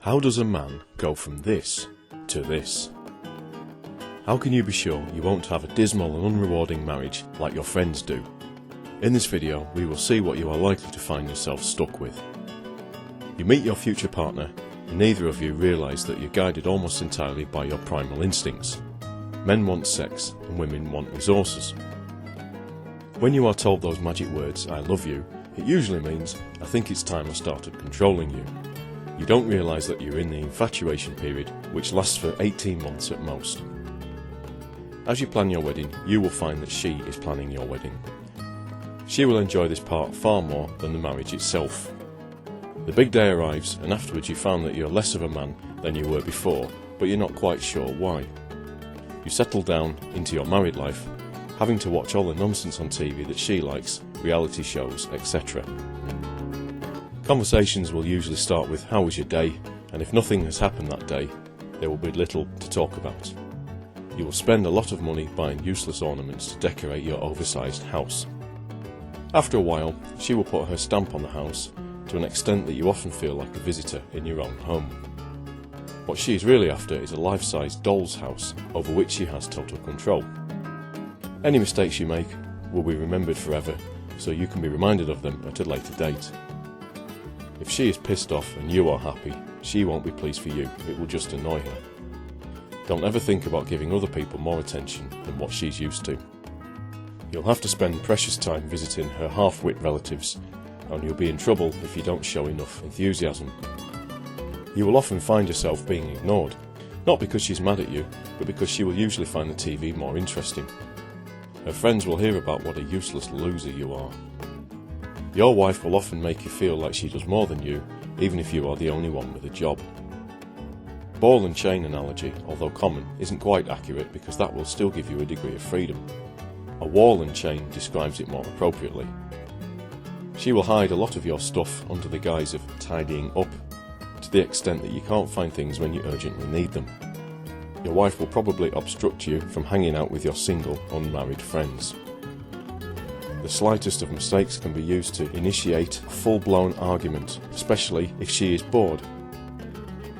How does a man go from this to this? How can you be sure you won't have a dismal and unrewarding marriage like your friends do? In this video, we will see what you are likely to find yourself stuck with. You meet your future partner, and neither of you realise that you're guided almost entirely by your primal instincts. Men want sex, and women want resources. When you are told those magic words, "I love you," it usually means, "I think it's time I started controlling you." You don't realise that you're in the infatuation period, which lasts for 18 months at most. As you plan your wedding, you will find that she is planning your wedding. She will enjoy this part far more than the marriage itself. The big day arrives, and afterwards you found that you're less of a man than you were before, but you're not quite sure why. You settle down into your married life, having to watch all the nonsense on TV that she likes, reality shows, etc. Conversations will usually start with "How was your day?" and if nothing has happened that day, there will be little to talk about. You will spend a lot of money buying useless ornaments to decorate your oversized house. After a while, she will put her stamp on the house to an extent that you often feel like a visitor in your own home. What she is really after is a life-size doll's house over which she has total control. Any mistakes you make will be remembered forever, so you can be reminded of them at a later date. If she is pissed off and you are happy, she won't be pleased for you, it will just annoy her. Don't ever think about giving other people more attention than what she's used to. You'll have to spend precious time visiting her half-wit relatives, and you'll be in trouble if you don't show enough enthusiasm. You will often find yourself being ignored, not because she's mad at you, but because she will usually find the TV more interesting. Her friends will hear about what a useless loser you are. Your wife will often make you feel like she does more than you, even if you are the only one with a job. Ball and chain analogy, although common, isn't quite accurate because that will still give you a degree of freedom. A wall and chain describes it more appropriately. She will hide a lot of your stuff under the guise of tidying up, to the extent that you can't find things when you urgently need them. Your wife will probably obstruct you from hanging out with your single, unmarried friends. The slightest of mistakes can be used to initiate a full-blown argument, especially if she is bored.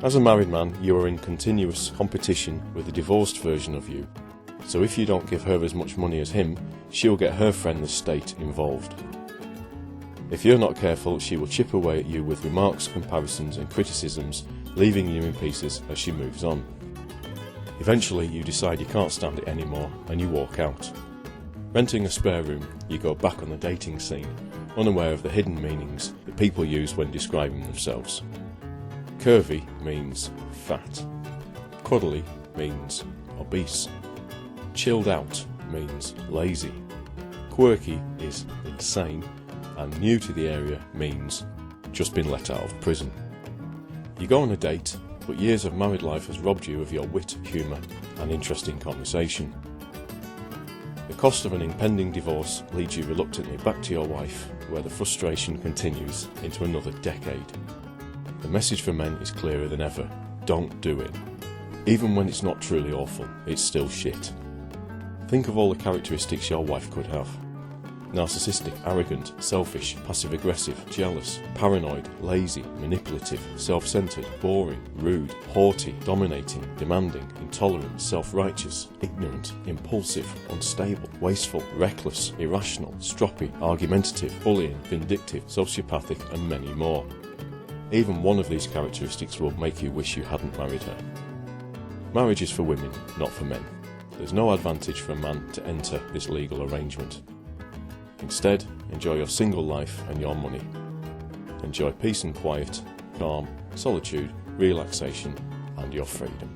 As a married man, you are in continuous competition with the divorced version of you, so if you don't give her as much money as him, she'll get her friend the state involved. If you're not careful, she will chip away at you with remarks, comparisons and criticisms, leaving you in pieces as she moves on. Eventually you decide you can't stand it anymore and you walk out. Renting a spare room, you go back on the dating scene, unaware of the hidden meanings that people use when describing themselves. Curvy means fat. Cuddly means obese. Chilled out means lazy. Quirky is insane, and new to the area means just been let out of prison. You go on a date, but years of married life has robbed you of your wit, humour and interesting conversation. The cost of an impending divorce leads you reluctantly back to your wife, where the frustration continues into another decade. The message for men is clearer than ever: don't do it. Even when it's not truly awful, it's still shit. Think of all the characteristics your wife could have. Narcissistic, arrogant, selfish, passive-aggressive, jealous, paranoid, lazy, manipulative, self-centered, boring, rude, haughty, dominating, demanding, intolerant, self-righteous, ignorant, impulsive, unstable, wasteful, reckless, irrational, stroppy, argumentative, bullying, vindictive, sociopathic and many more. Even one of these characteristics will make you wish you hadn't married her. Marriage is for women, not for men. There's no advantage for a man to enter this legal arrangement. Instead, enjoy your single life and your money. Enjoy peace and quiet, calm, solitude, relaxation, and your freedom.